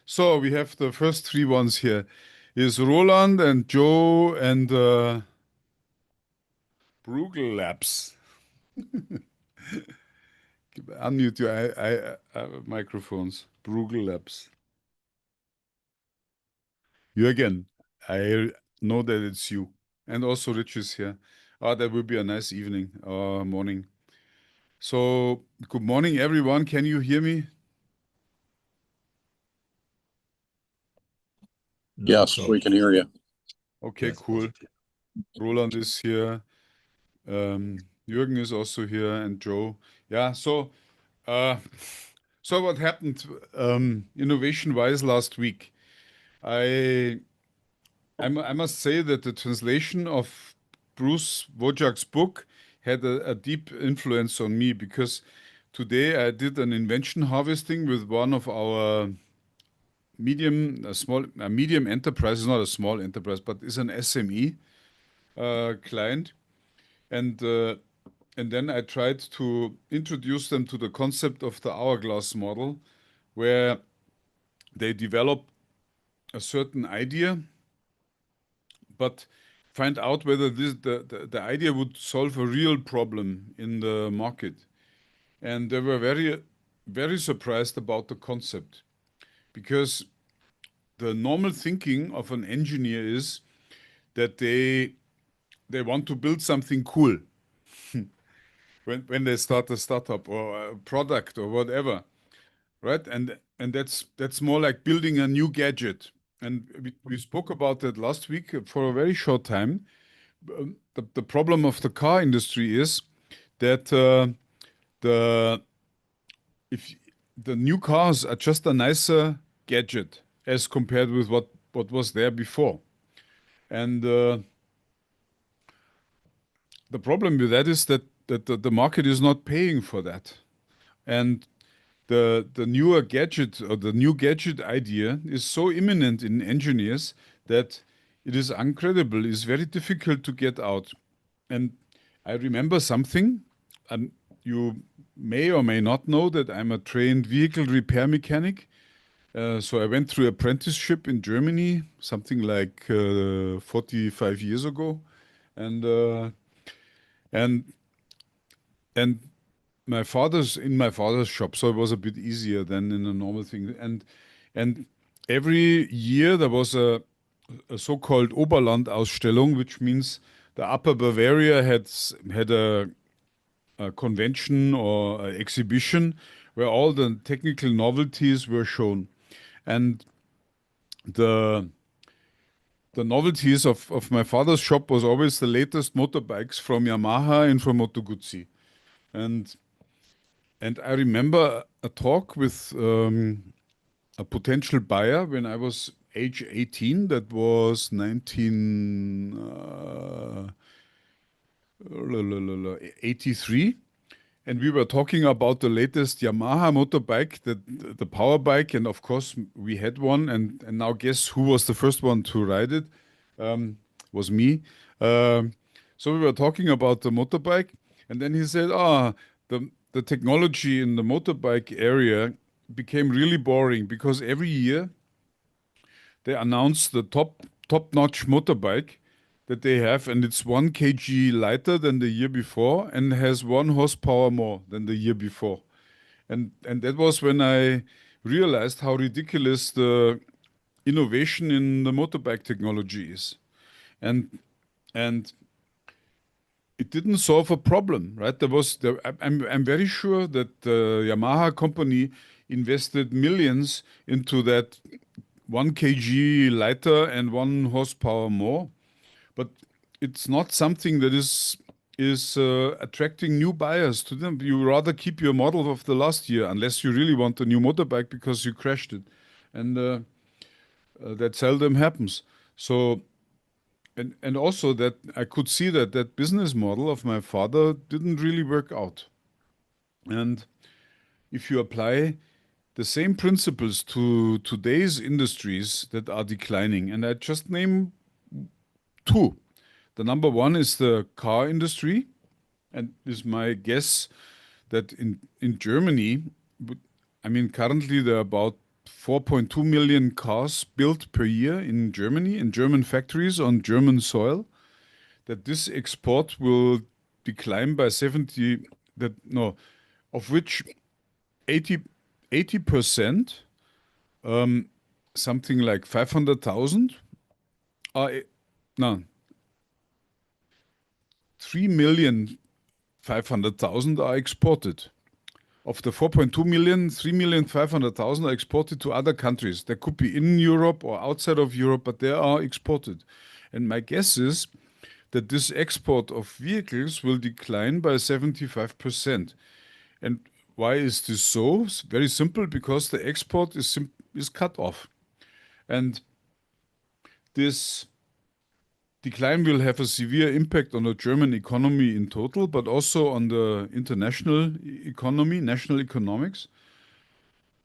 So we have the first three ones here. Is Roland and Joe and Bruegel Labs. Unmute your microphones. Bruegel Labs. You again. I know that it's you. And also Rich is here. That will be a nice evening or morning. So, good morning, everyone. Can you hear me? Yes, we can hear you. Okay, cool. Roland is here. Jürgen is also here, and Joe. Yeah, so what happened innovation-wise last week? I must say that the translation of Bruce Wojak's book had a deep influence on me, because today I did an invention harvesting with one of our medium enterprise, not a small enterprise, but is an SME client. And then I tried to introduce them to the concept of the hourglass model, where they develop a certain idea, but find out whether the idea would solve a real problem in the market. And they were very, very surprised about the concept, because the normal thinking of an engineer is that they want to build something cool when they start a startup or a product or whatever, right? And that's more like building a new gadget. And we spoke about that last week for a very short time. The problem of the car industry is that if the new cars are just a nicer gadget as compared with what was there before. And the problem with that is that the market is not paying for that. And the newer gadget, or the new gadget idea, is so imminent in engineers that it is incredible. It's very difficult to get out. And I remember something, and you may or may not know that I'm a trained vehicle repair mechanic. So I went through apprenticeship in Germany, something like 45 years ago, and and and my father's shop, so it was a bit easier than in a normal thing. And every year there was a so-called Oberland-Ausstellung, which means the Upper Bavaria had a convention or an exhibition where all the technical novelties were shown. And the novelties of my father's shop was always the latest motorbikes from Yamaha and from Moto Guzzi. And I remember a talk with a potential buyer when I was age 18. That was 1983. And we were talking about the latest Yamaha motorbike, the power bike. And of course, we had one. And now guess who was the first one to ride it? Was me. So we were talking about the motorbike. And then he said, the technology in the motorbike area became really boring, because every year they announce the top-notch motorbike that they have, and it's 1 kg lighter than the year before and has 1 horsepower more than the year before. And that was when I realized how ridiculous the innovation in the motorbike technology is. And it didn't solve a problem, right? I'm very sure that the Yamaha company invested millions into that 1 kg lighter and 1 horsepower more, but it's not something that is attracting new buyers to them. You rather keep your model of the last year, unless you really want a new motorbike because you crashed it, and that seldom happens. So. And also that I could see that business model of my father didn't really work out. And if you apply the same principles to today's industries that are declining, and I just name two. The number one is the car industry, and is my guess that in Germany, currently there are about 4.2 million cars built per year in Germany, in German factories on German soil, that this export will decline by 70, that no, of which 80%, something like 500,000 are, no, 3,500,000 are exported. Of the 4.2 million, 3,500,000 are exported to other countries. They could be in Europe or outside of Europe, but they are exported. And my guess is that this export of vehicles will decline by 75%. And why is this so? It's very simple, because the export is cut off. And this decline will have a severe impact on the German economy in total, but also on the international economy, national economics,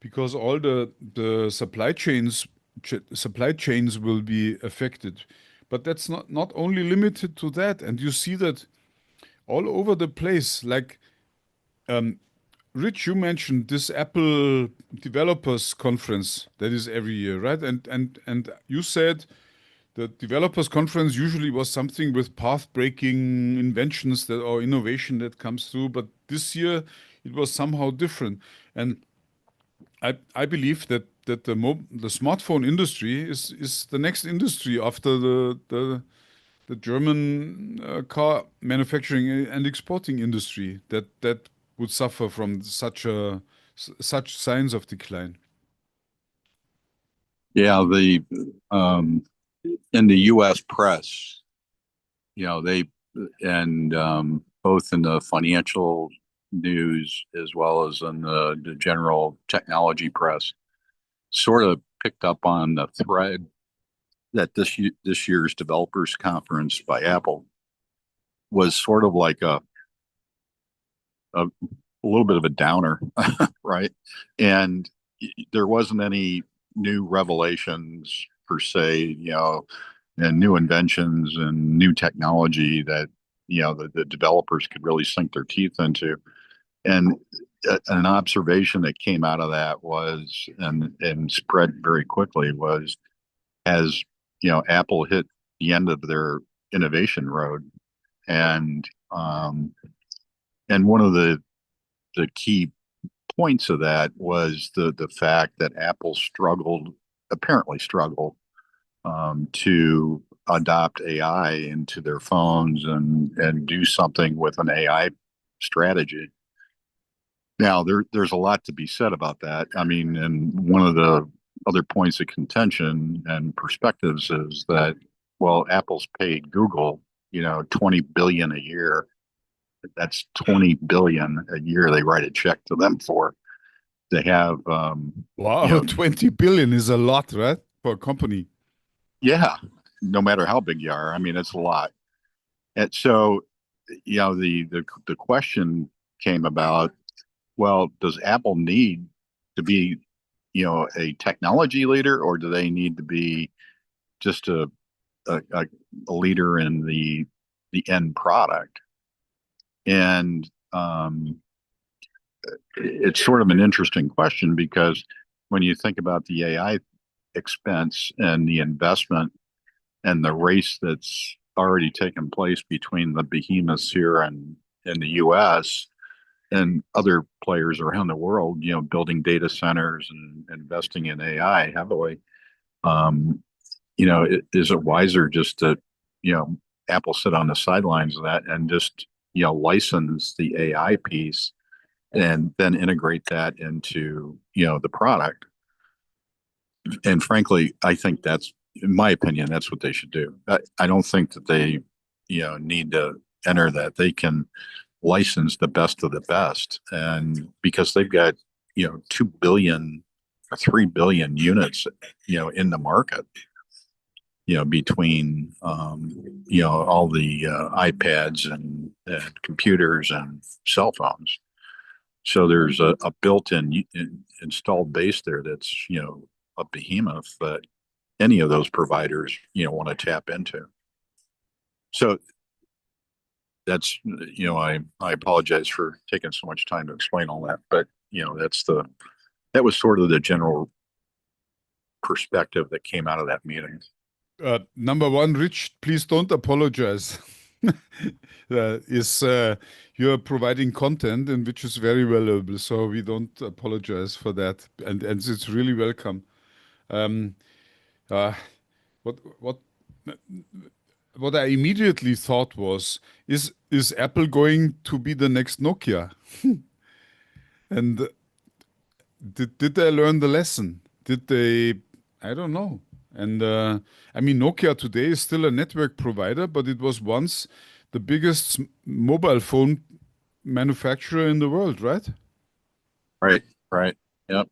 because all the supply chains will be affected. But that's not only limited to that, and you see that all over the place. Like, Rich, you mentioned this Apple developers conference that is every year, right? And you said the developers conference usually was something with path-breaking inventions that or innovation that comes through, but this year it was somehow different. And I believe that the smartphone industry is the next industry after the German car manufacturing and exporting industry that would suffer from such signs of decline. Yeah, the in the U.S. press, they and both in the financial news as well as in the general technology press, sort of picked up on the thread that this year's developers conference by Apple was sort of like a little bit of a downer, right? And there wasn't any new revelations per se, and new inventions and new technology that the developers could really sink their teeth into. And an observation that came out of that was, and spread very quickly, was as Apple hit the end of their innovation road, and one of the key points of that was the fact that Apple apparently struggled, to adopt AI into their phones and do something with an AI strategy. Now, there's a lot to be said about that. I mean, and one of the other points of contention and perspectives is that, well, Apple's paid Google, 20 billion a year. That's 20 billion a year they write a check to them for. They have, Wow, 20 billion is a lot, right? For a company. yeah, no matter how big you are. I mean, it's a lot. And so, the question came about, well, does Apple need to be, a technology leader, or do they need to be just a leader in the end product? And it's sort of an interesting question, because when you think about the AI expense and the investment and the race that's already taken place between the behemoths here and in the US and other players around the world, building data centers and investing in AI heavily, is it wiser just to, Apple sit on the sidelines of that and just, license the AI piece and then integrate that into, the product? And frankly, I think that's, in my opinion, that's what they should do. I don't think that they, need to enter that. They can license the best of the best, and because they've got 2 billion or 3 billion units in the market, between all the iPads and computers and cell phones. So there's a built-in installed base there that's a behemoth that any of those providers want to tap into. So that's I apologize for taking so much time to explain all that, but that was sort of the general perspective that came out of that meeting. Number one, Rich, please don't apologize. Is You're providing content and which is very valuable, so we don't apologize for that, and it's really welcome. Um, uh, what what I immediately thought was, is Apple going to be the next Nokia? And did they learn the lesson? Did they? I don't know. And I mean, Nokia today is still a network provider, but it was once the biggest mobile phone manufacturer in the world, right? Right, right. Yep.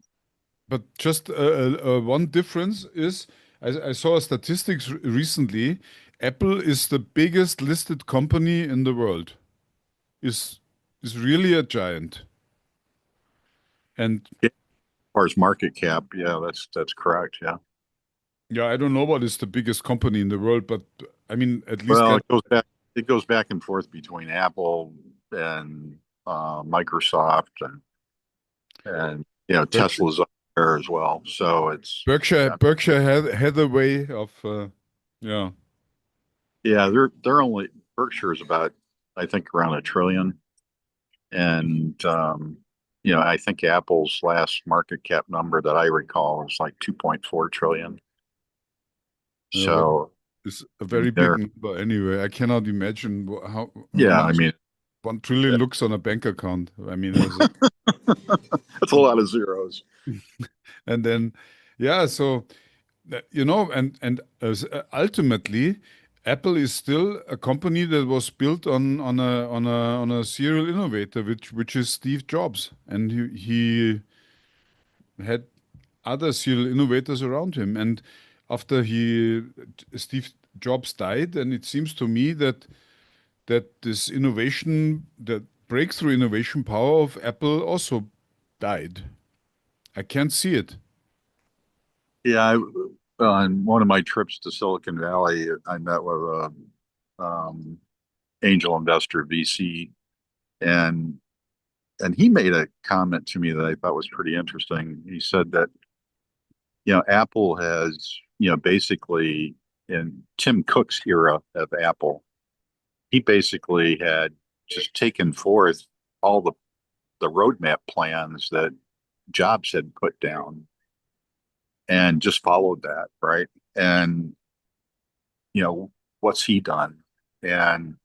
But just one difference is, I saw a statistics recently. Apple is the biggest listed company in the world. Is really a giant. And Yeah, as far as market cap, yeah, that's correct. Yeah. yeah, I don't know what is the biggest company in the world, but I mean, at least Well, get it goes back and forth between Apple and Microsoft and Berkshire. Tesla's up there as well. So it's Berkshire yeah, Berkshire had a way of yeah. yeah, they're only Berkshire is about I think around a trillion, and I think Apple's last market cap number that I recall is like 2.4 trillion. What So is a I mean, very big they're number anyway. I cannot imagine how yeah, I much mean 1 trillion looks on a bank account. I mean, as a, it's a lot of zeros. and then yeah, so and ultimately, Apple is still a company that was built on a serial innovator, which is Steve Jobs, and he had other serial innovators around him. And after Steve Jobs died, and it seems to me that this innovation, that breakthrough innovation power of Apple also died. I can't see it. Yeah, on one of my trips to Silicon Valley, I met with a angel investor VC, and he made a comment to me that I thought was pretty interesting. He said that Apple has basically in Tim Cook's era of Apple, he basically had just taken forth all the roadmap plans that Jobs had put down and just followed that, right? And what's he done? And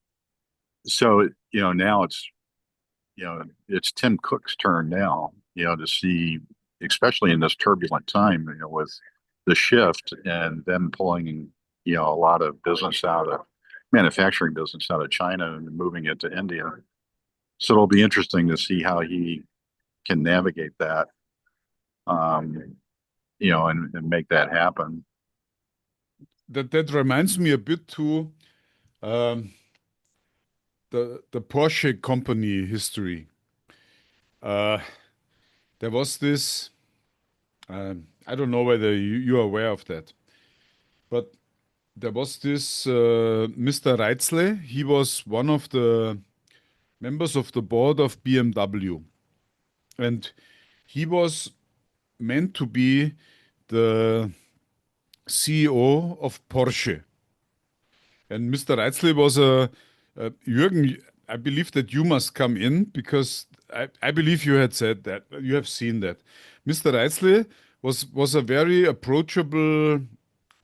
so now it's Tim Cook's turn now, to see, especially in this turbulent time, with the shift and them pulling, a lot of business out of manufacturing business out of China and moving it to India. So it'll be interesting to see how he can navigate that, um, and make that happen. That reminds me a bit to um, the Porsche company history. Uh, there was this. I don't know whether you are aware of that, but there was this Mr. Reitzle. He was one of the members of the board of BMW, and he was meant to be the CEO of Porsche. And Mr. Reitzle was Jürgen. I believe that you must come in because I believe you had said that you have seen that. Mr. Reitzle was a very approachable.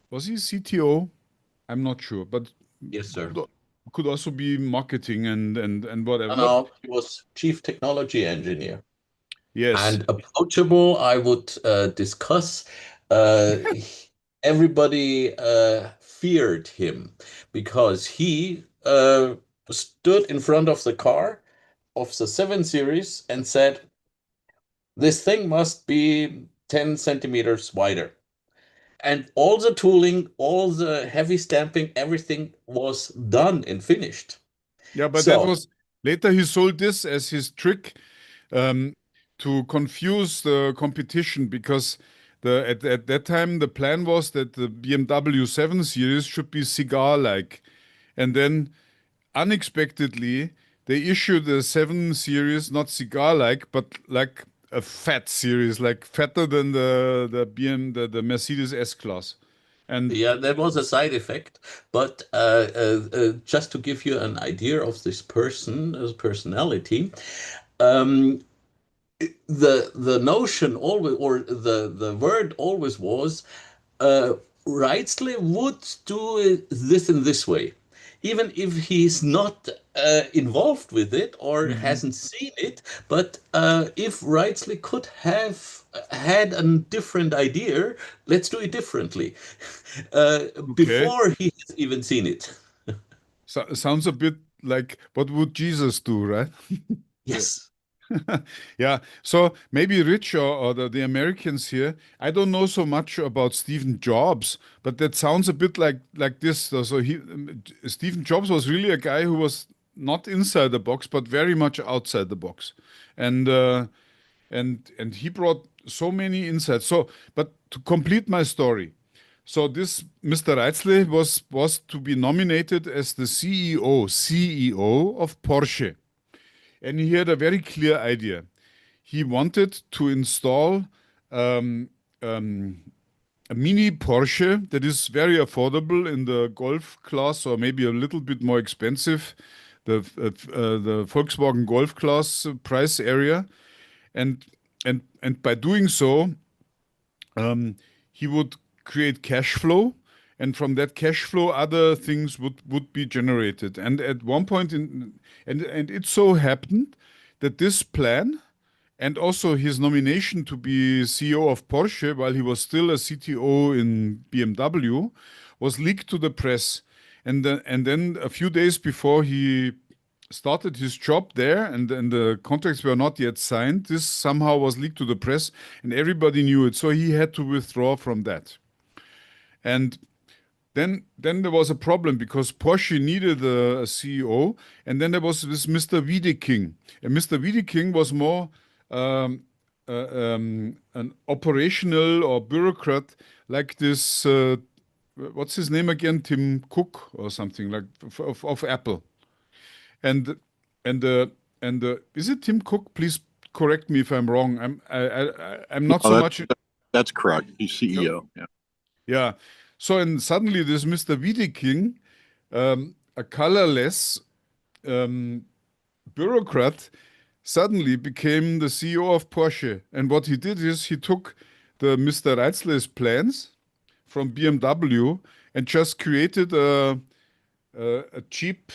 Was he CTO? I'm not sure, but Yes, sir. could also be marketing and whatever. And But he was chief technology engineer. yes, And approachable, I would discuss. Everybody feared him because he stood in front of the car of the 7 Series and said, this thing must be 10 centimeters wider. And all the tooling, all the heavy stamping, everything was done and finished. yeah, but that So, was later he sold this as his trick um, to confuse the competition because at that time the plan was that the BMW 7 Series should be cigar-like, and then unexpectedly they issued the 7 Series not cigar-like but like a fat series, like fatter than the Mercedes S-Class. And Yeah, that was a side effect. But just to give you an idea of this person, his personality, um, the notion always, or the word always was, uh, Wrightsley would do this in this way, even if he's not involved with it or Mhm. hasn't seen it. But if Wrightsley could have had a different idea, let's do it differently, Okay. before he has even seen it. So, sounds a bit like what would Jesus do, right? Yeah. Yes. Yeah. So maybe Rich or the Americans here, I don't know so much about Stephen Jobs, but that sounds a bit like this. So Stephen Jobs was really a guy who was not inside the box, but very much outside the box. And and he brought so many insights. So, but to complete my story, so this Mr. Reitzle was to be nominated as the CEO of Porsche. And he had a very clear idea. He wanted to install um, um, a mini Porsche that is very affordable in the Golf class, or maybe a little bit more expensive, the Volkswagen Golf class price area. And and by doing so, um, he would create cash flow, and from that cash flow other things would be generated. And at one point and it so happened that this plan and also his nomination to be CEO of Porsche while he was still a CTO in BMW was leaked to the press. And then a few days before he started his job there, and the contracts were not yet signed, this somehow was leaked to the press, and everybody knew it. So he had to withdraw from that. And then there was a problem because Porsche needed a CEO, and then there was this Mr. Wiedeking. And Mr. Wiedeking was more um, an operational or bureaucrat like this. What's his name again? Tim Cook or something like of Apple. And and is it Tim Cook? Please correct me if I'm wrong. I'm not Oh, so much. that's correct. He's CEO. Yeah. Yeah. So and suddenly this Mr. Wiedeking, a colorless bureaucrat, suddenly became the CEO of Porsche. And what he did is he took the Mr. Reitzle's plans from BMW and just created a cheap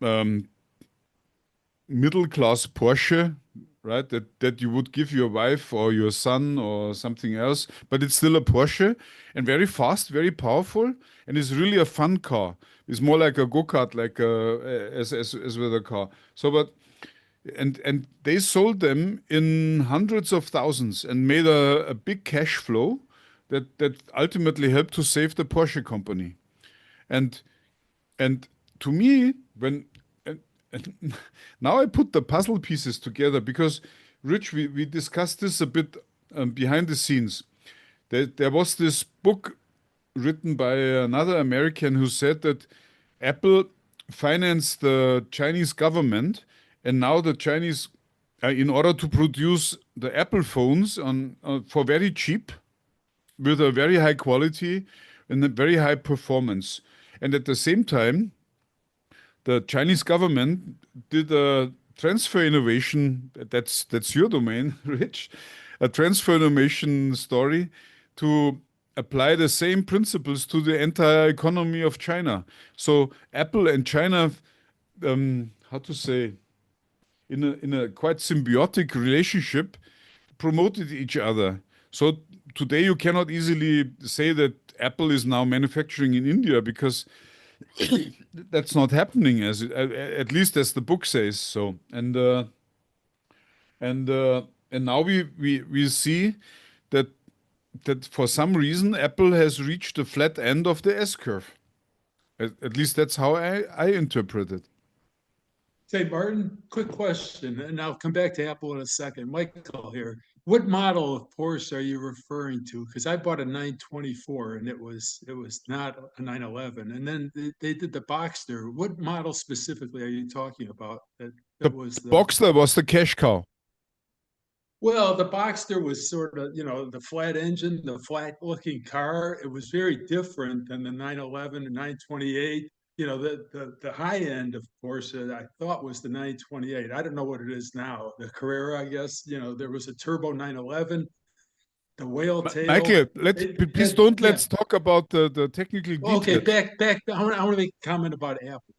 um, middle class Porsche, right? That you would give your wife or your son or something else, but it's still a Porsche and very fast, very powerful, and it's really a fun car. It's more like a go-kart, like as with a car. So, but and they sold them in hundreds of thousands and made a big cash flow that ultimately helped to save the Porsche company. And and to me, and now I put the puzzle pieces together because, Rich, we discussed this a bit behind the scenes. There was this book written by another American who said that Apple financed the Chinese government, and now the Chinese, in order to produce the Apple phones for very cheap, with a very high quality and a very high performance. And at the same time, the Chinese government did a transfer innovation. That's your domain, Rich. A transfer innovation story to apply the same principles to the entire economy of China. So Apple and China, how to say, in a quite symbiotic relationship, promoted each other. So today you cannot easily say that Apple is now manufacturing in India because that's not happening at least as the book says so. And now we see that for some reason Apple has reached the flat end of the S curve. At least that's how I interpret it. Say, Martin, quick question, and I'll come back to Apple in a second. Michael here. What model of Porsche are you referring to? Because I bought a 924 and it was not a 911. And then they did the Boxster. What model specifically are you talking about? That The was the Boxster was the cash cow. Well, the Boxster was sort of, the flat engine, the flat looking car. It was very different than the 911 and 928. The high end, of course, I thought was the 928. I don't know what it is now. The Carrera, I guess, there was a turbo 911, the whale tail. Michael, please don't Yeah. let's talk about the technical Okay, details. back. I want to make a comment about Apple.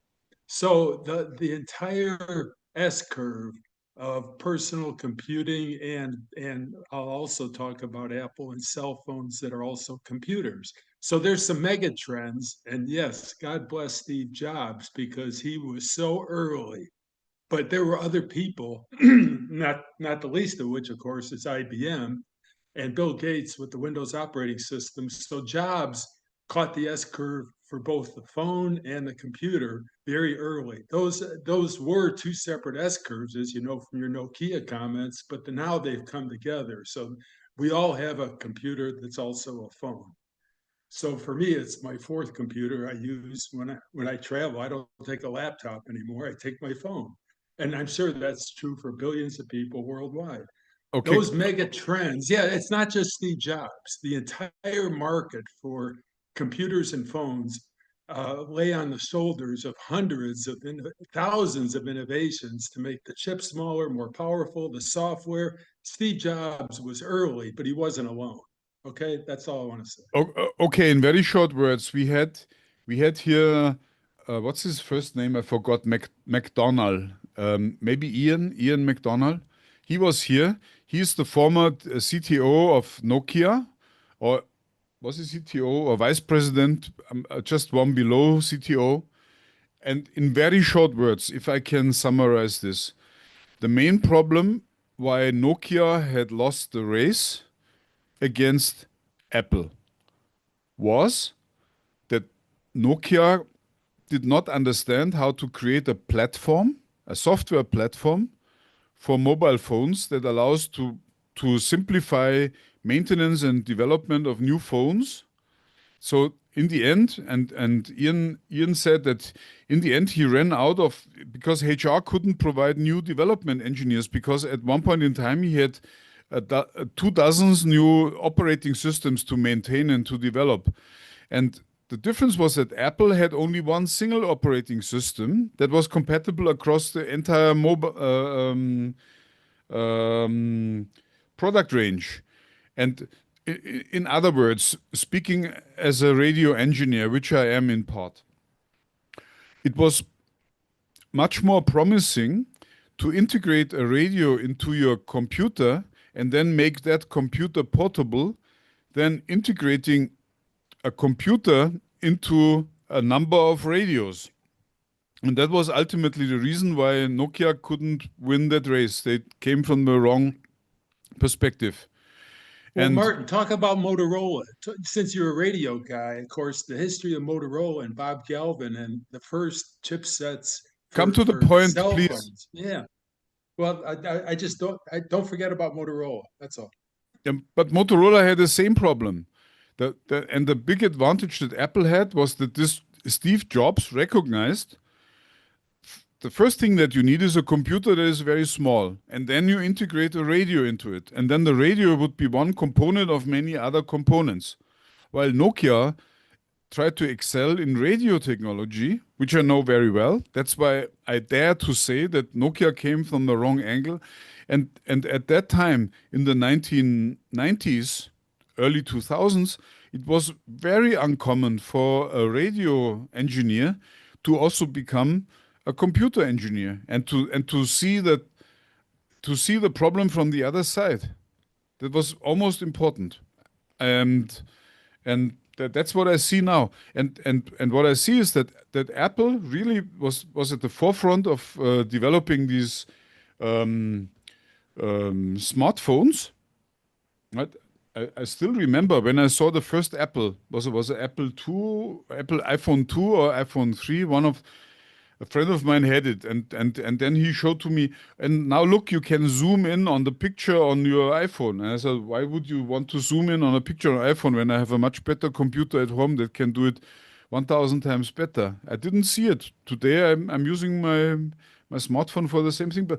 So the entire S curve of personal computing, and I'll also talk about Apple and cell phones that are also computers. So there's some mega trends, and yes, God bless Steve Jobs because he was so early. But there were other people, not the least of which, of course, is IBM and Bill Gates with the Windows operating system. So Jobs caught the S curve for both the phone and the computer very early. Those were two separate S curves, as you know from your Nokia comments, but now they've come together. So we all have a computer that's also a phone. So for me, it's my fourth computer I use when I travel. I don't take a laptop anymore. I take my phone. And I'm sure that's true for billions of people worldwide. Okay, Those mega trends, yeah, it's not just Steve Jobs. The entire market for computers and phones lay on the shoulders of thousands of innovations to make the chip smaller, more powerful, the software. Steve Jobs was early, but he wasn't alone. Okay, that's all I want to say. okay. In very short words, we had here. What's his first name? I forgot. McDonald. Maybe Ian McDonald. He was here. He's the former CTO of Nokia, or was he CTO or vice president? Just one below CTO. And in very short words, if I can summarize this, the main problem why Nokia had lost the race against Apple was that Nokia did not understand how to create a platform, a software platform for mobile phones that allows to simplify maintenance and development of new phones. So in the end, and Ian said that in the end he ran out of, because HR couldn't provide new development engineers, because at one point in time he had 2 dozen new operating systems to maintain and to develop. And the difference was that Apple had only one single operating system that was compatible across the entire mobile product range. And in other words, speaking as a radio engineer, which I am in part, it was much more promising to integrate a radio into your computer and then make that computer portable than integrating a computer into a number of radios. And that was ultimately the reason why Nokia couldn't win that race. They came from the wrong perspective. Well, And Martin, talk about Motorola. Since you're a radio guy, of course, the history of Motorola and Bob Galvin and the first chipsets come to the for point, cell please. phones. Yeah. Well, I just don't forget about Motorola. That's all. But Motorola had the same problem. And the big advantage that Apple had was that this Steve Jobs recognized the first thing that you need is a computer that is very small. And then you integrate a radio into it. And then the radio would be one component of many other components. While Nokia tried to excel in radio technology, which I know very well. That's why I dare to say that Nokia came from the wrong angle. And at that time, in the 1990s, early 2000s, it was very uncommon for a radio engineer to also become a computer engineer and to see the problem from the other side. That was almost important. And that's what I see now. And what I see is that Apple really was at the forefront of developing these smartphones. Right? I still remember when I saw the first Apple. Was it Apple iPhone 2 or iPhone 3? A friend of mine had it, and then he showed to me, and now look, you can zoom in on the picture on your iPhone. And I said, why would you want to zoom in on a picture on iPhone when I have a much better computer at home that can do it 1,000 times better? I didn't see it. Today I'm using my smartphone for the same thing.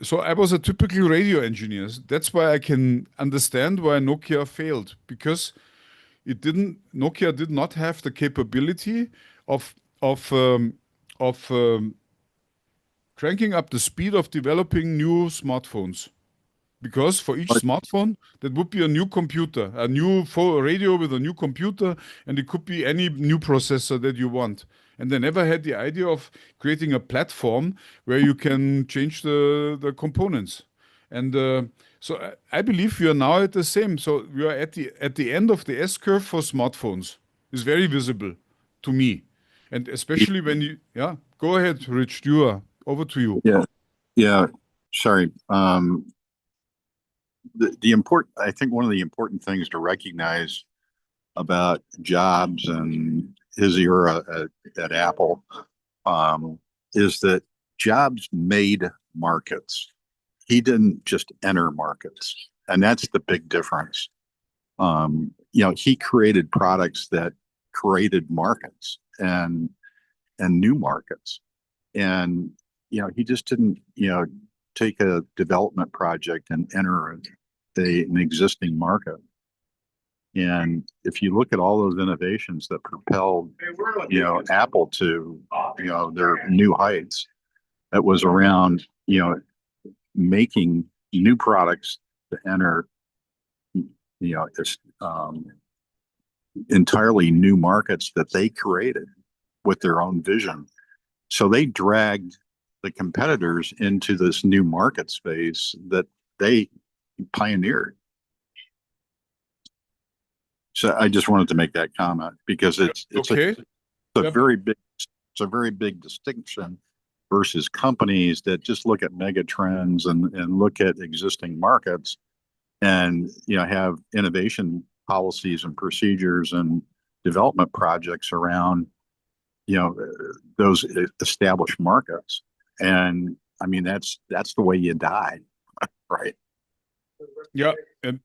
So I was a typical radio engineer. That's why I can understand why Nokia failed, because Nokia did not have the capability of of um, of cranking up the speed of developing new smartphones. Because for each But smartphone, that would be a new computer, a new radio with a new computer, and it could be any new processor that you want. And they never had the idea of creating a platform where you can change the components. And so I believe we are now at the same. So we are at the end of the S curve for smartphones. It's very visible to me, and especially when you, yeah. Go ahead, Rich. You are over to you. yeah, yeah. Sorry. The important, I think one of the important things to recognize about Jobs and his era at Apple, um, is that Jobs made markets. He didn't just enter markets, and that's the big difference. He created products that created markets and new markets, and he just didn't take a development project and enter an existing market. And if you look at all those innovations that propelled, Apple to, their new heights, that was around, making new products to enter, this, entirely new markets that they created with their own vision. So they dragged the competitors into this new market space that they pioneered. So I just wanted to make that comment because it's Okay. a Yep. very big distinction versus companies that just look at mega trends and look at existing markets and have innovation policies and procedures and development projects around those established markets. And I mean that's the way you die, right? Yeah, and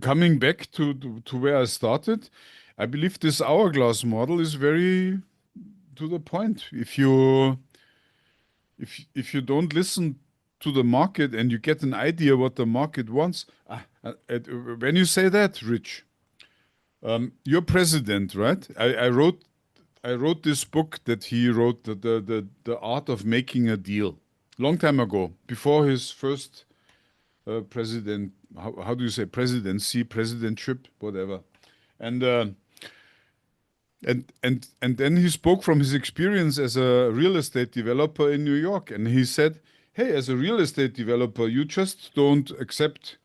coming back to where I started, I believe this hourglass model is very to the point. If you don't listen to the market and you get an idea what the market wants, when you say that, Rich, you're president, right? I wrote this book that he wrote, the art of making a deal, long time ago, before his first president. How do you say presidency, presidentship, whatever, and. And then he spoke from his experience as a real estate developer in New York. And he said, hey, as a real estate developer, you just don't accept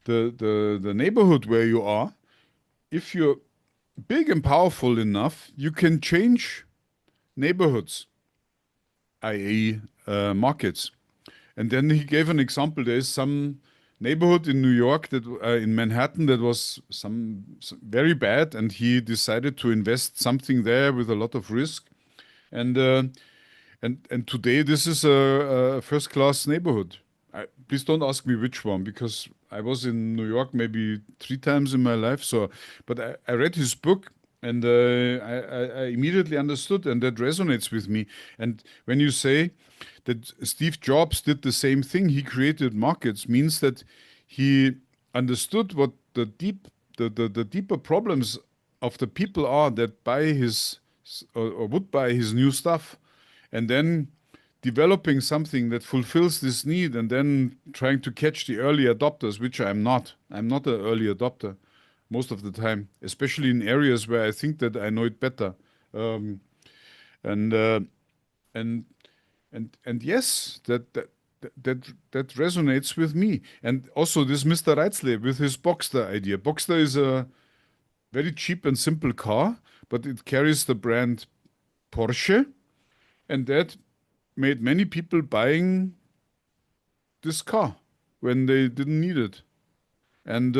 the neighborhood where you are. If you're big and powerful enough, you can change neighborhoods, i.e., markets. And then he gave an example. There is some neighborhood in New York that in Manhattan that was some very bad, and he decided to invest something there with a lot of risk. And today this is a first class neighborhood. Please don't ask me which one because I was in New York maybe 3 times in my life. So, but I read his book and I immediately understood, and that resonates with me. And when you say that Steve Jobs did the same thing, he created markets, means that he understood what the deeper problems of the people are that buy his or would buy his new stuff, and then developing something that fulfills this need, and then trying to catch the early adopters, which I'm not. I'm not an early adopter most of the time, especially in areas where I think that I know it better. Um, and uh, and and yes, that resonates with me. And also this Mr. Reitzle with his Boxster idea. Boxster is a very cheap and simple car, but it carries the brand Porsche, and that made many people buying this car when they didn't need it. And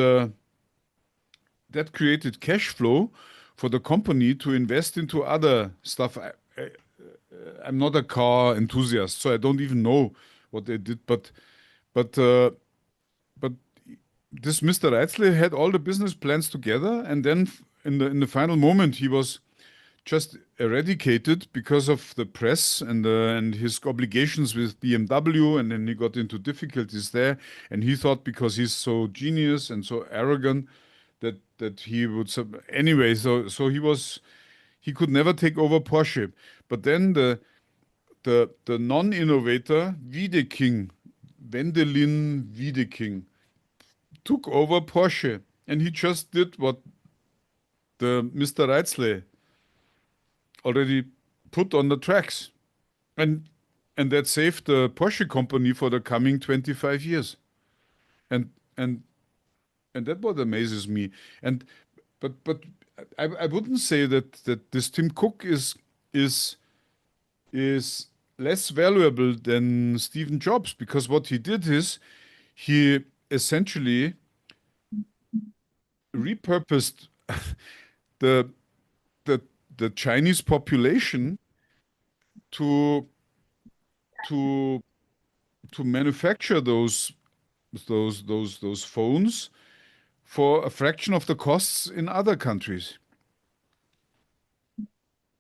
that created cash flow for the company to invest into other stuff. I'm not a car enthusiast, so I don't even know what they did. But uh, but this Mr. Reitzle had all the business plans together, and then in the final moment, he was just eradicated because of the press and his obligations with BMW, and then he got into difficulties there. And he thought because he's so genius and so arrogant that he would anyway. So he could never take over Porsche. But then the non-innovator Wiedeking, Wendelin Wiedeking, took over Porsche, and he just did what the Mr. Reitzle already put on the tracks, and that saved the Porsche company for the coming 25 years, and and and that what amazes me. And but I wouldn't say that this Tim Cook is less valuable than Steve Jobs, because what he did is he essentially repurposed the the the Chinese population to to manufacture those phones for a fraction of the costs in other countries.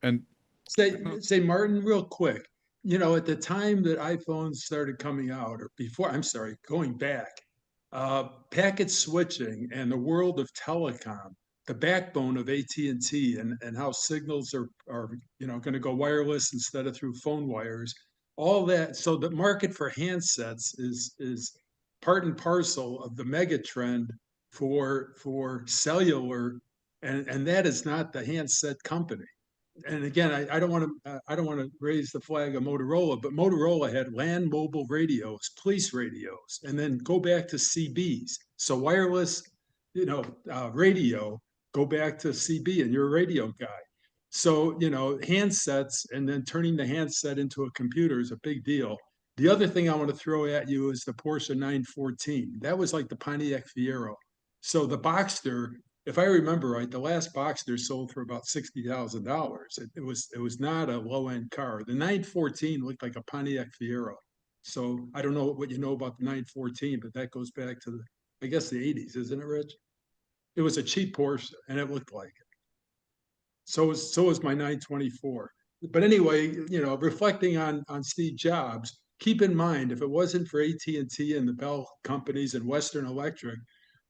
And Say, Martin, real quick, at the time that iPhones started coming out, or before, I'm sorry, going back, packet switching and the world of telecom, the backbone of AT&T, and how signals are going to go wireless instead of through phone wires, all that. So the market for handsets is part and parcel of the mega trend for cellular, and that is not the handset company. And again, I don't want to raise the flag of Motorola, but Motorola had land mobile radios, police radios, and then go back to CBs. So wireless, radio, go back to CB, and you're a radio guy. So handsets, and then turning the handset into a computer is a big deal. The other thing I want to throw at you is the Porsche 914. That was like the Pontiac Fiero. So the Boxster, if I remember right, the last Boxster sold for about $60,000. It was not a low end car. The 914 looked like a Pontiac Fiero. So I don't know what you know about the 914, but that goes back to I guess the 80s, isn't it, Rich? It was a cheap Porsche, and it looked like it. So was my 924. But anyway, reflecting on Steve Jobs, keep in mind, if it wasn't for AT&T and the Bell companies and Western Electric,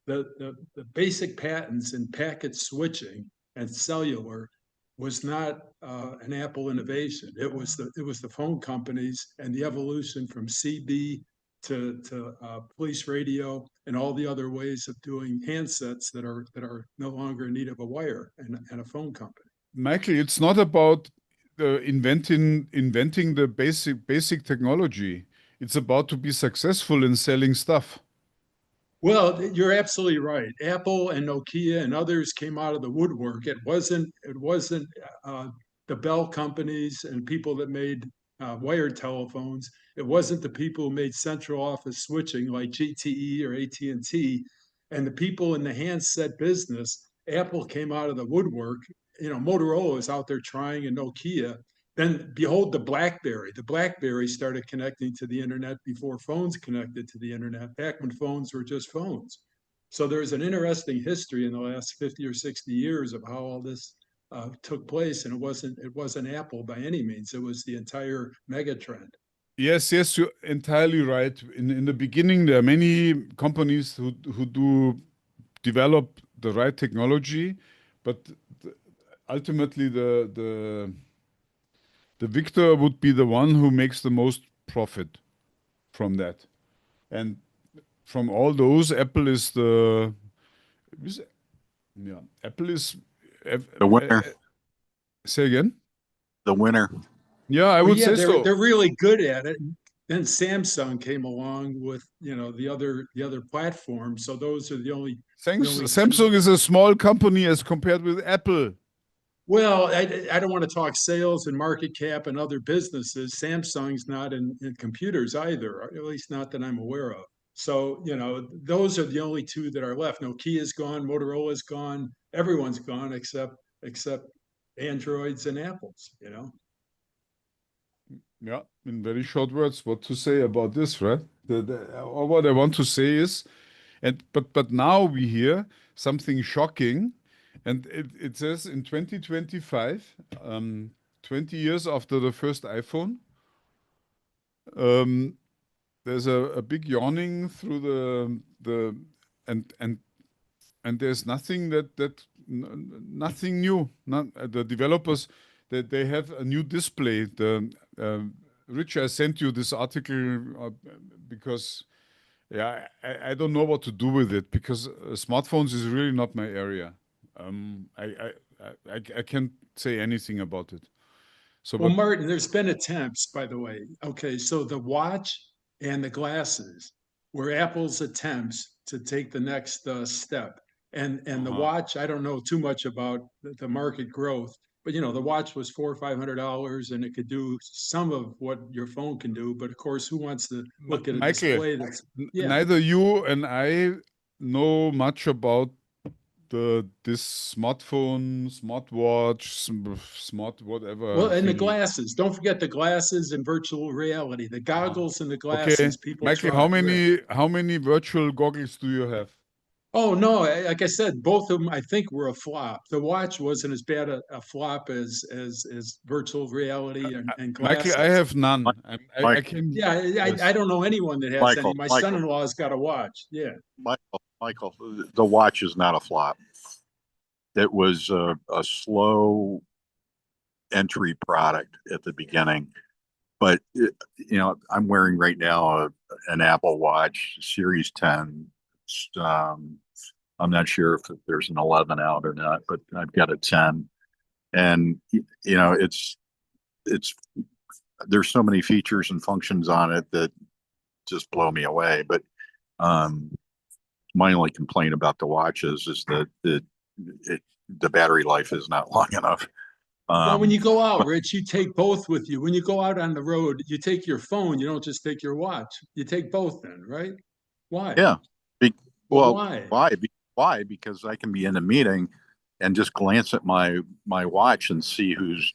the basic patents in packet switching and cellular was not an Apple innovation. It was the phone companies and the evolution from CB to police radio and all the other ways of doing handsets that are no longer in need of a wire and a phone company. Michael, it's not about inventing the basic technology. It's about to be successful in selling stuff. Well, you're absolutely right. Apple and Nokia and others came out of the woodwork. It wasn't the Bell companies and people that made wired telephones. It wasn't the people who made central office switching like GTE or AT&T, and the people in the handset business. Apple came out of the woodwork. Motorola is out there trying, and Nokia. Then behold the BlackBerry. The BlackBerry started connecting to the internet before phones connected to the internet, back when phones were just phones. So there's an interesting history in the last 50 or 60 years of how all this took place, and it wasn't Apple by any means. It was the entire mega trend. Yes, you're entirely right. In the beginning, there are many companies who do develop the right technology, but ultimately the victor would be the one who makes the most profit from that. And from all those, Apple is Apple is The winner. Say again? The winner. Yeah, I would say so. They're really good at it. Then Samsung came along with the other platforms. So those are the only. Samsung is a small company as compared with Apple. Well, I don't want to talk sales and market cap and other businesses. Samsung's not in computers either, at least not that I'm aware of. So, those are the only two that are left. Nokia's gone, Motorola's gone, everyone's gone except Androids and Apples, Yeah, in very short words, what to say about this, right? Or what I want to say is, but now we hear something shocking, and it says in 2025, 20 years after the first iPhone. There's a big yawning through the and there's nothing nothing new. The developers they have a new display. Rich, I sent you this article because yeah, I don't know what to do with it because smartphones is really not my area. I can't say anything about it. So, Well, but Martin, there's been attempts, by the way. Okay, so the watch and the glasses were Apple's attempts to take the next step. And the watch, I don't know too much about the market growth, but you know, the watch was $400 or $500 and it could do some of what your phone can do. But of course, who wants to look at a Michael, display that's neither you and I know much about this smartphone, smartwatch, smart whatever Well, and the thing. glasses. Don't forget the glasses and virtual reality. The goggles and the Okay, glasses. People Michael, try. Right. how many virtual goggles do you have? Oh no! Like I said, both of them I think were a flop. The watch wasn't as bad a flop as virtual reality and Michael, I glasses. have none. I Mike, can. Yeah, I Yes. don't know anyone that has any. My Michael, son-in-law's got a watch. Yeah. Michael, the watch is not a flop. It was a slow entry product at the beginning, but you know, I'm wearing right now an Apple Watch Series 10. I'm not sure if there's an 11 out or not, but I've got a 10, and you know, it's there's so many features and functions on it that just blow me away. But my only complaint about the watches is that the battery life is not long enough. Well, when you Um, go out, but Rich, you take both with you. When you go out on the road, you take your phone. You don't just take your watch. You take both then, right? Why? yeah, be, Well, well, why? why? Why? Because I can be in a meeting and just glance at my watch and see who's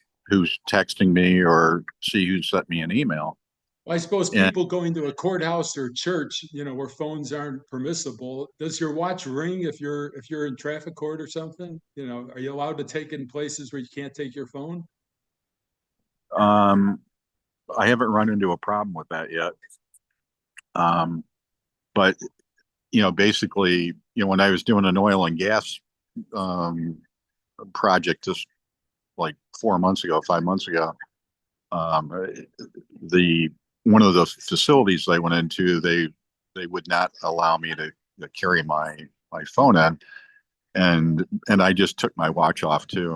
texting me or see who sent me an email. Well, I suppose And people going to a courthouse or church, you know, where phones aren't permissible. Does your watch ring if you're in traffic court or something? You know, are you allowed to take it in places where you can't take your phone? um, I haven't run into a problem with that yet. Um, but you know, basically, you know, when I was doing an oil and gas um, project just like 4 months ago, 5 months ago, um, the one of the facilities I went into, they would not allow me to carry my phone in, and I just took my watch off too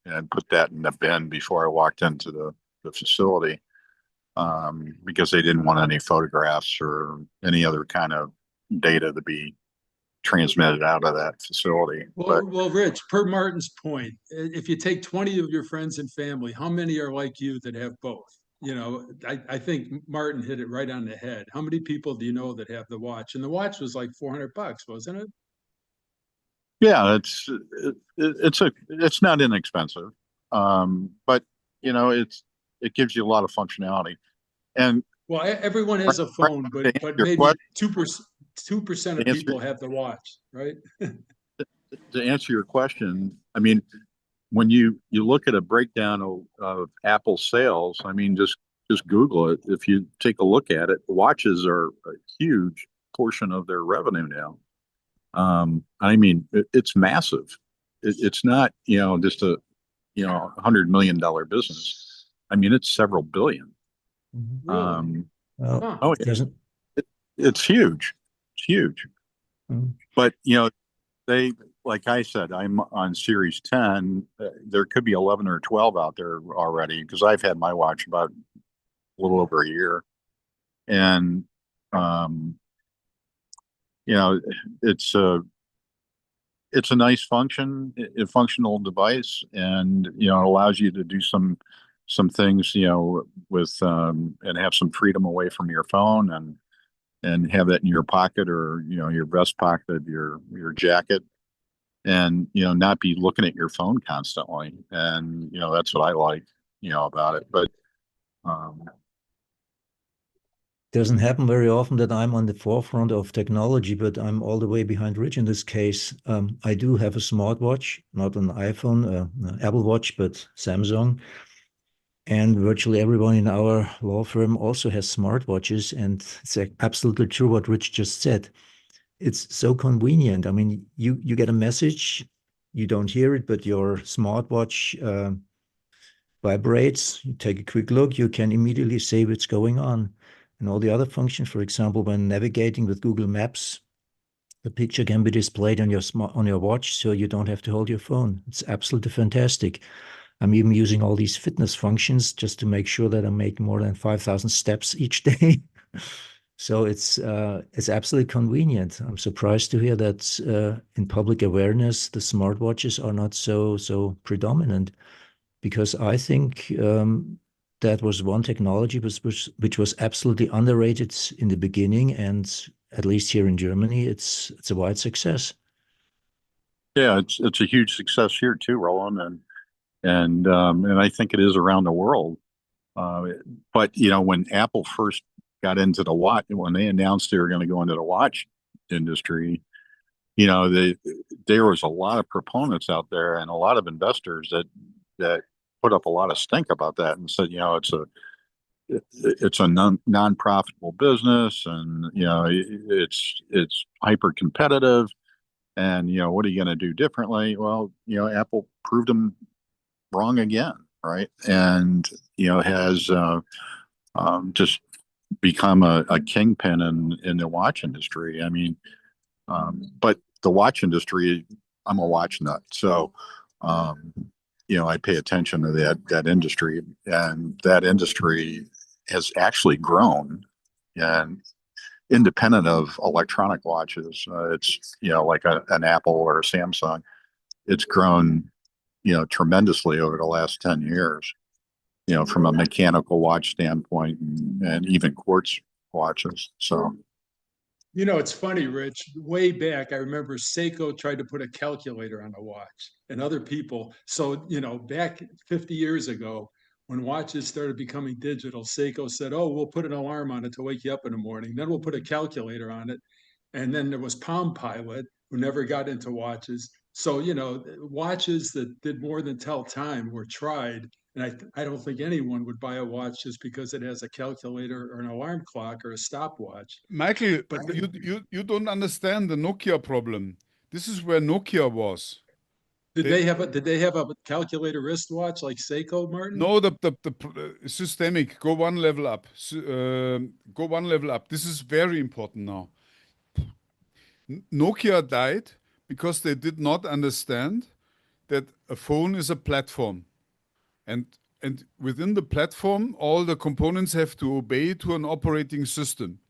and put that in the bin before I walked into the facility, because they didn't want any photographs or any other kind of data to be transmitted out of that facility. But Well, Rich, per Martin's point, if you take 20 of your friends and family, how many are like you that have both? You know, I think Martin hit it right on the head. How many people do you know that have the watch? And the watch was like $400, wasn't it? yeah, it's not inexpensive, but you know, it gives you a lot of functionality. And Well, everyone has a Frank, phone, to answer but your maybe question, 2% of to answer people have the watch, right? to answer your question, I mean, when you look at a breakdown of Apple sales, I mean, just Google it. If you take a look at it, watches are a huge portion of their revenue now. I mean, it's massive. It's not, you know, just a, you know, $100 million business. I mean, it's several billion. Really? Well, Huh. Oh, there's it's huge. It's huge. Mm. But, you know, they, like I said, I'm on Series 10. There could be 11 or 12 out there already because I've had my watch about a little over a year. And, you know, it's a nice a functional device, and you know, it allows you to do some things, you know, with and have some freedom away from your phone and have that in your pocket or you know your vest pocket, your jacket, and you know not be looking at your phone constantly. And you know that's what I like, you know, about it. But um, doesn't happen very often that I'm on the forefront of technology, but I'm all the way behind Rich in this case. I do have a smartwatch, not an iPhone, Apple Watch, but Samsung. And virtually everyone in our law firm also has smartwatches. And it's absolutely true what Rich just said. It's so convenient. I mean, you get a message, you don't hear it, but your smartwatch vibrates. You take a quick look, you can immediately say what's going on. And all the other functions, for example, when navigating with Google Maps, the picture can be displayed on your watch, so you don't have to hold your phone. It's absolutely fantastic. I'm even using all these fitness functions just to make sure that I make more than 5,000 steps each day. So it's absolutely convenient. I'm surprised to hear that in public awareness, the smartwatches are not so predominant, because I think that was one technology which was absolutely underrated in the beginning, and at least here in Germany, it's a wide success. Yeah, it's a huge success here too, Roland, and I think it is around the world. But when Apple first got into the watch, when they announced they were going to go into the watch industry, there was a lot of proponents out there and a lot of investors that put up a lot of stink about that and said, it's a non-profitable business, and it's hyper competitive, and what are you going to do differently? Well, Apple proved them wrong again, right? And has just become a kingpin in the watch industry. I mean, but the watch industry, I'm a watch nut, so I pay attention to that industry, and that industry has actually grown, and independent of electronic watches, it's like an Apple or a Samsung. It's grown, tremendously over the last 10 years. From a mechanical watch standpoint, and even quartz watches. So. It's funny, Rich. Way back, I remember Seiko tried to put a calculator on a watch and other people. So, back 50 years ago, when watches started becoming digital, Seiko said, oh, we'll put an alarm on it to wake you up in the morning. Then we'll put a calculator on it. And then there was Palm Pilot, who never got into watches. So, watches that did more than tell time were tried. And I don't think anyone would buy a watch just because it has a calculator or an alarm clock or a stopwatch. Michael, But you don't understand the Nokia problem. This is where Nokia was. did they have a calculator wristwatch like Seiko, Martin? No, the systemic. Go one level up. Go one level up. This is very important now. Nokia died because they did not understand that a phone is a platform, and within the platform, all the components have to obey to an operating system.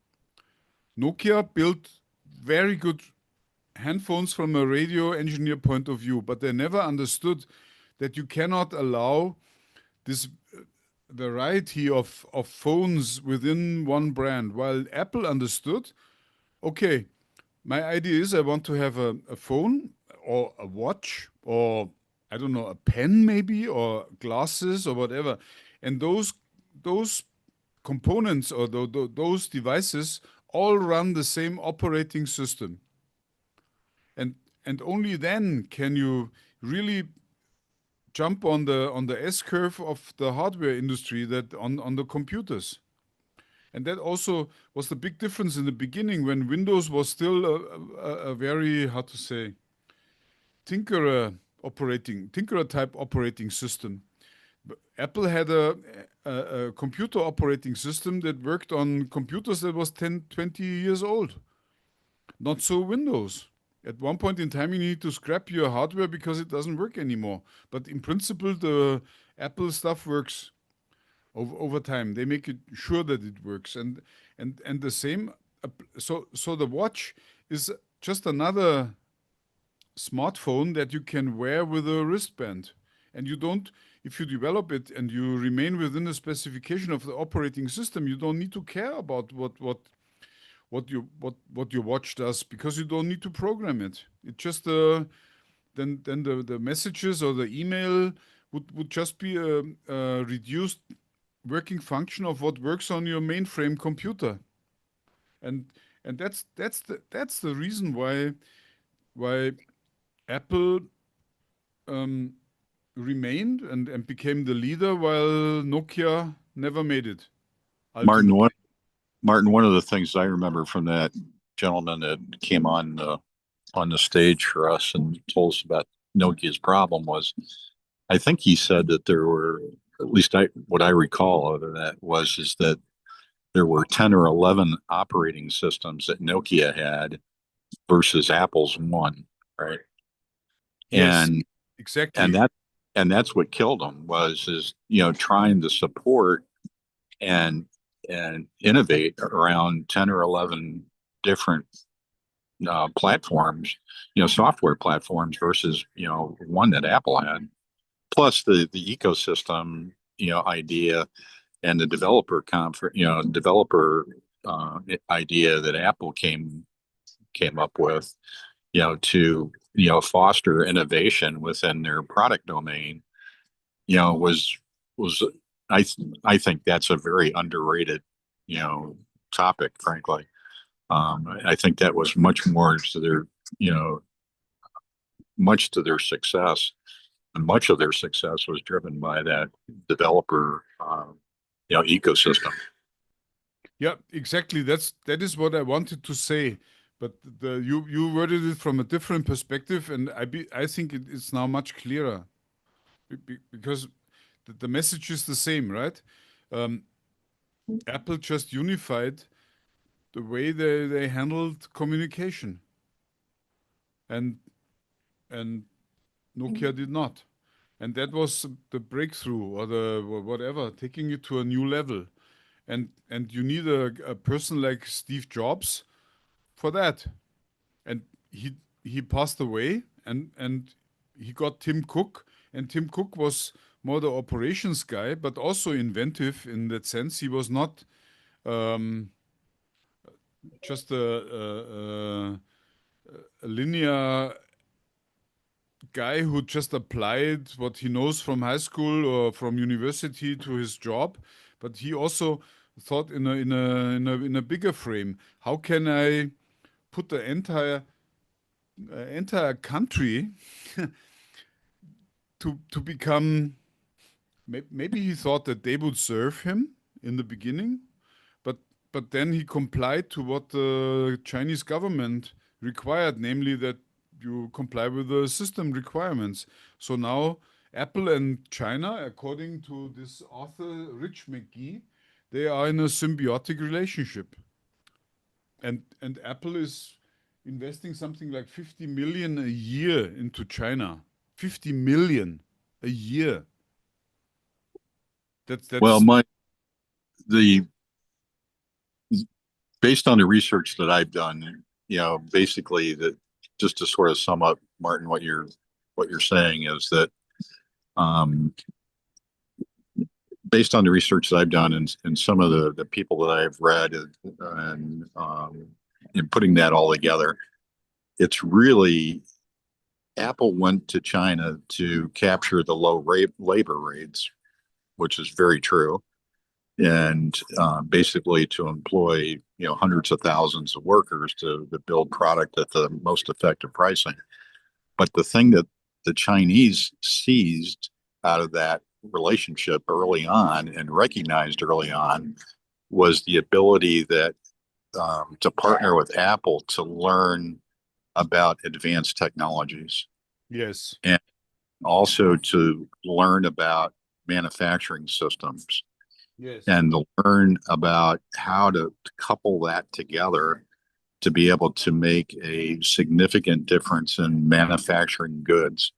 Nokia built very good handphones from a radio engineer point of view, but they never understood that you cannot allow this variety of phones within one brand. While Apple understood, okay, my idea is I want to have a phone or a watch or I don't know, a pen maybe or glasses or whatever. And those components or those devices all run the same operating system. And only then can you really jump on the S curve of the hardware industry that on the computers. And that also was the big difference in the beginning when Windows was still a very, how to say, tinkerer type operating system. Apple had a computer operating system that worked on computers that was 10, 20 years old. Not so Windows. At one point in time, you need to scrap your hardware because it doesn't work anymore. But in principle, the Apple stuff works over time. They make it sure that it works. And the same, so the watch is just another smartphone that you can wear with a wristband. And you don't, if you develop it and you remain within the specification of the operating system, you don't need to care about what your watch does because you don't need to program it. It just then the messages or the email would just be a reduced working function of what works on your mainframe computer. And that's the reason why Apple remained and became the leader, while Nokia never made it. Martin, Ultimately. one of the things I remember from that gentleman that came on the stage for us and told us about Nokia's problem was, I think he said that there were, at least what I recall of that is that there were 10 or 11 operating systems that Nokia had versus Apple's one, right? Yes, And exactly. that's what killed them was trying to support and innovate around 10 or 11 different platforms, software platforms versus one that Apple had, plus the ecosystem idea and the developer idea that Apple came up with, to foster innovation within their product domain, was I think that's a very underrated topic, frankly. I think that was much more to their much to their success, and much of their success was driven by that developer ecosystem. Yeah, exactly. That is what I wanted to say. But you worded it from a different perspective, and I think it's now much clearer because the message is the same, right? Apple just unified the way they handled communication, and Nokia did not. And that was the breakthrough, or the whatever, taking it to a new level. And you need a person like Steve Jobs for that. And he passed away, and he got Tim Cook, and Tim Cook was more the operations guy, but also inventive in that sense. He was not um, just a linear guy who just applied what he knows from high school or from university to his job, but he also thought in a bigger frame. How can I put the entire country to become? Maybe he thought that they would serve him in the beginning, but then he complied to what the Chinese government required, namely that you comply with the system requirements. So now Apple and China, according to this author Rich McGee, they are in a symbiotic relationship. And Apple is investing something like 50 million a year into China. 50 million a year. Well, That's the based on the research that I've done, basically that, just to sort of sum up, Martin, what you're saying is that, based on the research that I've done and some of the people that I've read and putting that all together, it's really Apple went to China to capture the low labor rates, which is very true, and basically to employ hundreds of thousands of workers to build product at the most effective pricing. But the thing that the Chinese seized out of that relationship early on and recognized early on was the ability that to partner with Apple to learn about advanced technologies, yes. and also to learn about manufacturing systems, Yes. and to learn about how to couple that together to be able to make a significant difference in manufacturing goods.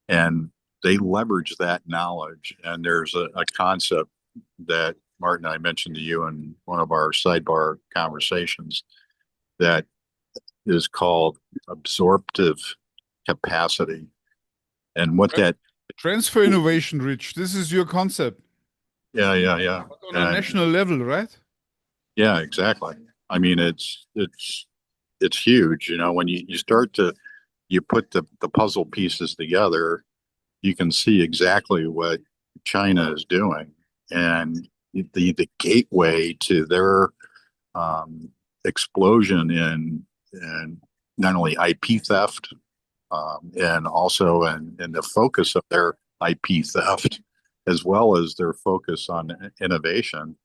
And they leverage that knowledge. And there's a concept that Martin and I mentioned to you in one of our sidebar conversations that is called absorptive capacity. And what that Transfer innovation, Rich. This is your concept. yeah. But on a national level, right? Yeah, exactly. I mean, it's huge. When you start to put the puzzle pieces together, you can see exactly what China is doing, and the gateway to their explosion in not only IP theft, and also in the focus of IP theft, as well as their focus on innovation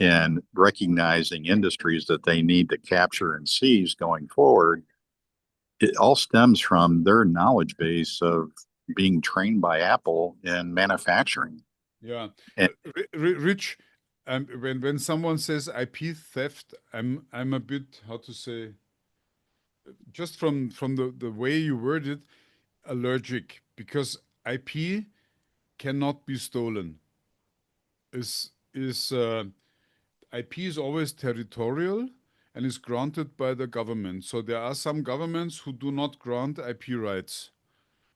and recognizing industries that they need to capture and seize going forward. It all stems from their knowledge base of being trained by Apple in manufacturing. Yeah. And Rich, when someone says IP theft, I'm a bit, how to say, just from the way you word it, allergic, because IP cannot be stolen. IP is always territorial and is granted by the government. So there are some governments who do not grant IP rights,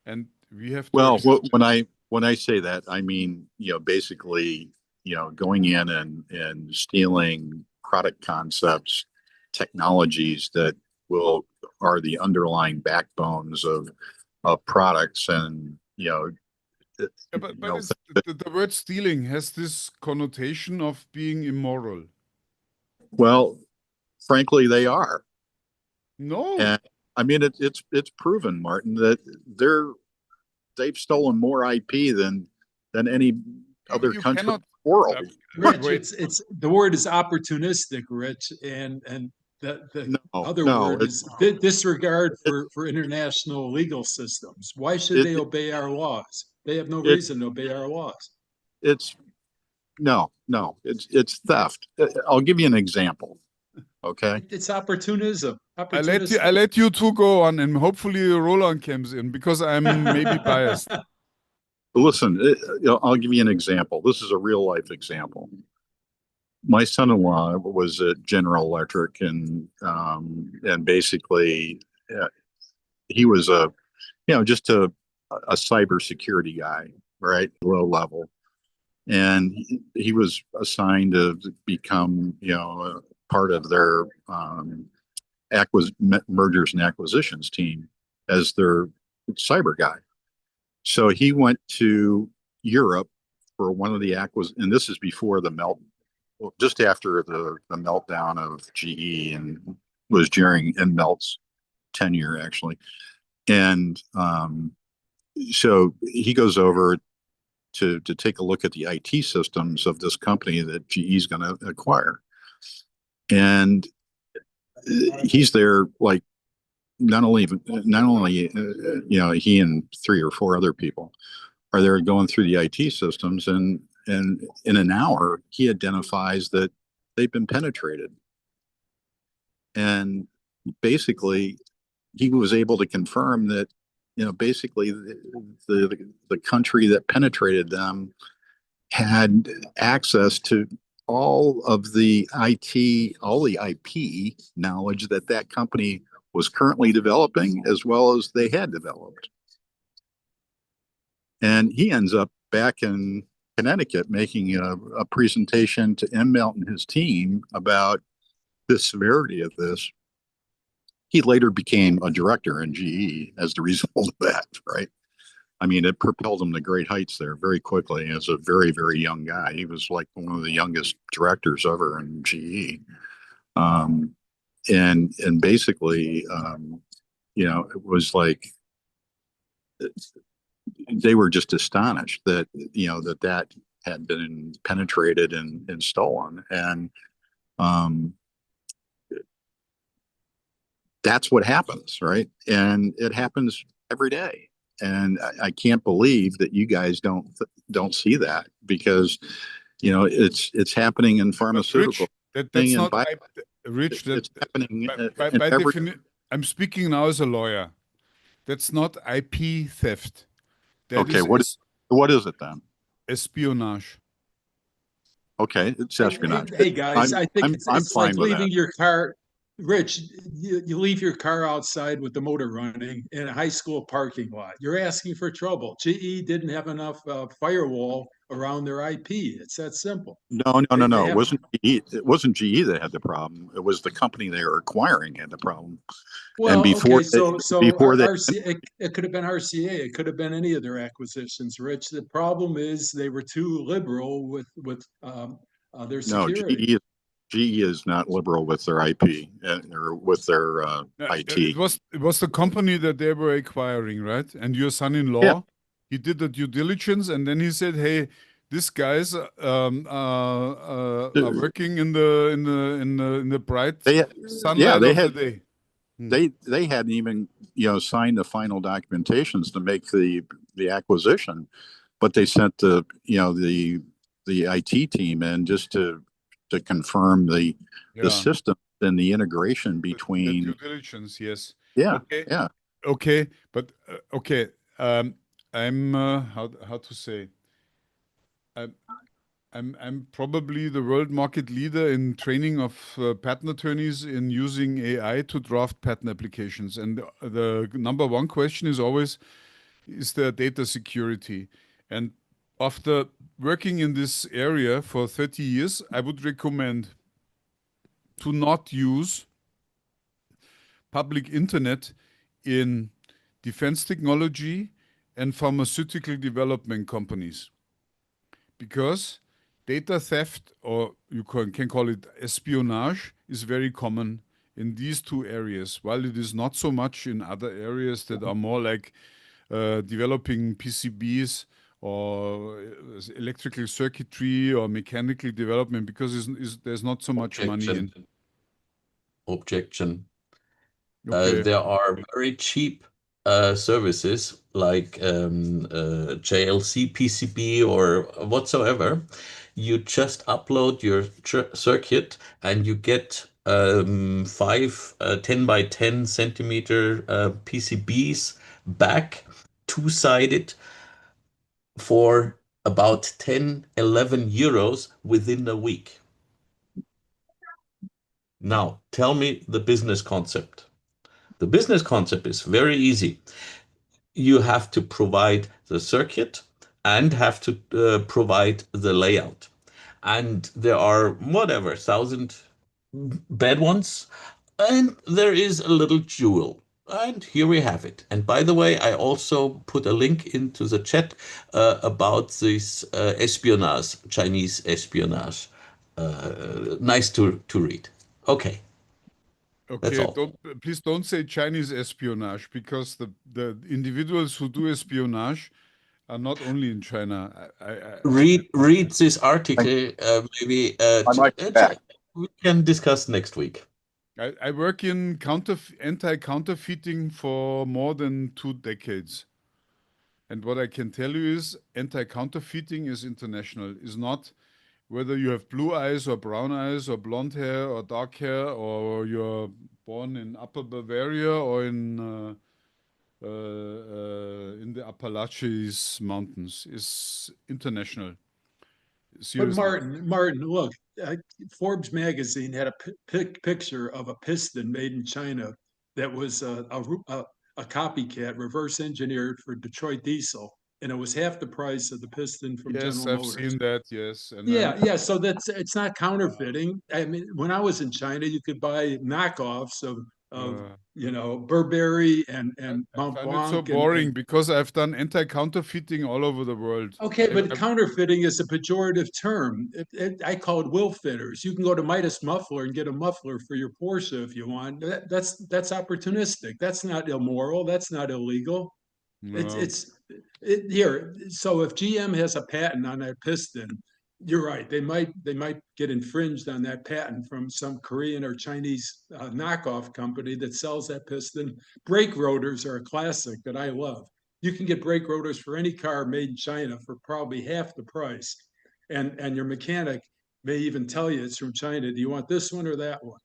and we have to. well, when I say that, I mean, basically, going in and stealing product concepts, technologies that are the underlying backbones of products, and Yeah, but the word stealing has this connotation of being immoral. well, frankly, they are. No, And I mean, it's proven, Martin, that they've stolen more IP than any other you country in cannot. the world. Rich, Wait. it's the word is opportunistic, Rich, and the other word is disregard for international legal systems. Why should they obey our laws? They have no reason to obey our laws. It's it's theft. I'll give you an example. Okay. It's opportunism. I let you two go on, and hopefully Roland comes in because I'm maybe biased. Listen, I'll give you an example. This is a real life example. My son-in-law was at General Electric, and basically he was just a cybersecurity guy, right? Low level. And he was assigned to become, part of their mergers and acquisitions team as their cyber guy. So he went to Europe for one of the and this is before just after the meltdown of GE, and was during Melt's tenure, actually. And so he goes over to take a look at the IT systems of this company that GE is going to acquire. And he's there, like, not only he and 3 or 4 other people are there going through the IT systems, and in an hour he identifies that they've been penetrated. And basically he was able to confirm that, basically the country that penetrated them had access to all of the IP knowledge that company was currently developing, as well as they had developed. And he ends up back in Connecticut making a presentation to Melt and his team about the severity of this. He later became a director in GE as the result of that, right? I mean, it propelled him to great heights there very quickly as a very, very young guy. He was like one of the youngest directors ever in GE. And basically, it was like they were just astonished that, that had been penetrated and stolen. And that's what happens, right? And it happens every day. And I can't believe that you guys don't see that, because it's happening in pharmaceutical. That's not Rich. It's happening by definition. I'm speaking now as a lawyer. That's not IP theft. Okay, what is it then? Espionage. Okay, it's espionage. Hey guys, I think it's like leaving your car. Rich, you leave your car outside with the motor running in a high school parking lot. You're asking for trouble. GE didn't have enough firewall around their IP. It's that simple. No. It wasn't GE. It wasn't GE that had the problem. It was the company they were acquiring had the problem. Well, and before okay, so it could have been RCA. It could have been any of their acquisitions, Rich. The problem is they were too liberal with their security. No, GE is not liberal with their IP or with their IT. It was the company that they were acquiring, right? And your son-in-law, he did the due diligence, and then he said, "Hey, these guys are working in the bright sunlight they of the had day." they hadn't even signed the final documentations to make the acquisition, but they sent the IT team in just to confirm the Yeah, system and the integration the between. due diligence, yes. Yeah, Okay, yeah. okay, but okay. I'm how to say? I'm I'm probably the world market leader in training of patent attorneys in using AI to draft patent applications. And the number one question is always, is there data security? And after working in this area for 30 years, I would recommend to not use public internet in defense technology and pharmaceutical development companies, because data theft, or you can call it espionage, is very common in these two areas, while it is not so much in other areas that are more like developing PCBs or electrical circuitry or mechanical development, because there's not so much money in. Objection. Okay. There are very cheap services like JLC PCB or whatsoever. You just upload your circuit and you get five 10 by 10 centimeter PCBs back, two-sided, for about 10, 11 euros within a week. Now, tell me the business concept. The business concept is very easy. You have to provide the circuit and have to provide the layout. And there are whatever, 1,000 bad ones. And there is a little jewel. And here we have it. And by the way, I also put a link into the chat about this espionage, Chinese espionage. Nice to read. Okay. That's Okay, all. please don't say Chinese espionage, because the individuals who do espionage are not only in China. Read this article. Maybe I might be back. we can discuss next week. I work in anti-counterfeiting for more than 2 decades. And what I can tell you is anti-counterfeiting is international. Is not whether you have blue eyes or brown eyes or blonde hair or dark hair, or you're born in Upper Bavaria or in the Appalachian Mountains. Is international. But Seriously. Martin, look, Forbes magazine had a picture of a piston made in China that was a copycat, reverse engineered for Detroit Diesel, and it was half the price of the piston from Yes, General I've Motors. seen that. Yes, and Yeah. So it's not counterfeiting. I mean, when I was in China, you could buy knockoffs of uh, Burberry and I Mont find it so Blanc boring, and because I've done anti-counterfeiting all over the world. okay, but counterfeiting is a pejorative term. I call it will fitters. You can go to Midas Muffler and get a muffler for your Porsche if you want. That's opportunistic. That's not immoral. That's not illegal. It's No. it's here. So if GM has a patent on that piston, you're right. They might get infringed on that patent from some Korean or Chinese knockoff company that sells that piston. Brake rotors are a classic that I love. You can get brake rotors for any car made in China for probably half the price, and your mechanic may even tell you it's from China. Do you want this one or that one?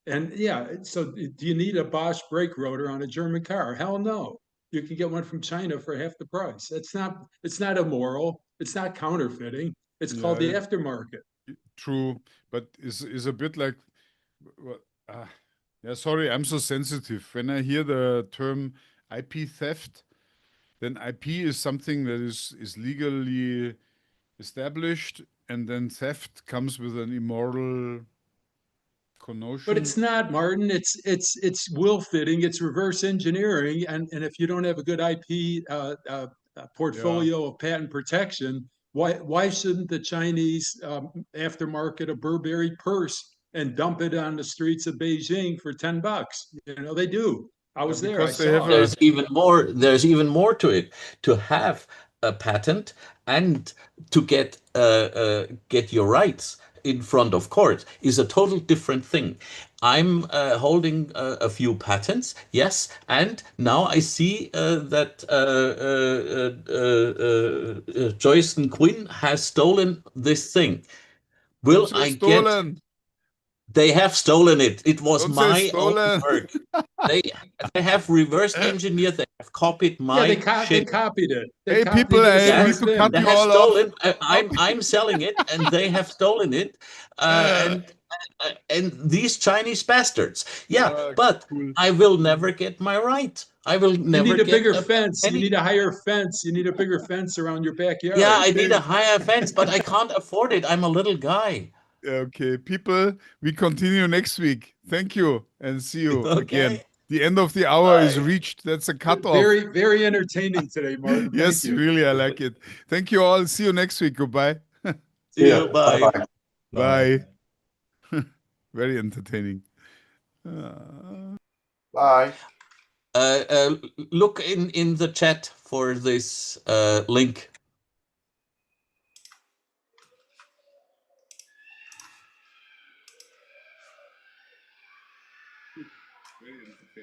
And yeah, so do you need a Bosch brake rotor on a German car? Hell no. You can get one from China for half the price. It's not immoral. It's not counterfeiting. It's called the Yeah, aftermarket. true, but is a bit like, well, yeah. Sorry, I'm so sensitive. When I hear the term IP theft, then IP is something that is legally established, and then theft comes with an immoral But connotation. it's not, Martin. It's will fitting. It's reverse engineering, and if you don't have a good IP Yeah, portfolio of patent protection, why shouldn't the Chinese aftermarket a Burberry purse and dump it on the streets of Beijing for $10? They do. I yeah, was there. I because they have saw it. a There's even more to it. To have a patent and to get your rights in front of court is a total different thing. I'm holding a few patents, yes, and now I see that Joyce and Quinn has stolen this thing. Don't Will say I get? stolen. They have stolen it. It was Don't say my own stolen. work. They they have reverse engineered. They have copied Yeah, my they shit. copied it. Hey, They people, did the I same need Yes, to thing. cut they you have all off. stolen. I'm selling it, and they have stolen it. And these Chinese bastards. Yeah, but Cool. I will never get my right. I will You never need a get bigger a fence. You penny. need a higher fence. You need a bigger fence around your backyard. Yeah, I need Okay? a higher fence, but I can't afford it. I'm a little guy. Okay, people, we continue next week. Thank you and see you again. Okay. The end of the hour is Bye. reached. That's a cutoff. Very, very entertaining today, Martin. Yes, Thank you. really, I like it. Thank you all. See you next week. Goodbye. See you. Bye. Bye-bye. Bye. Very entertaining. Bye. Look in the chat for this link.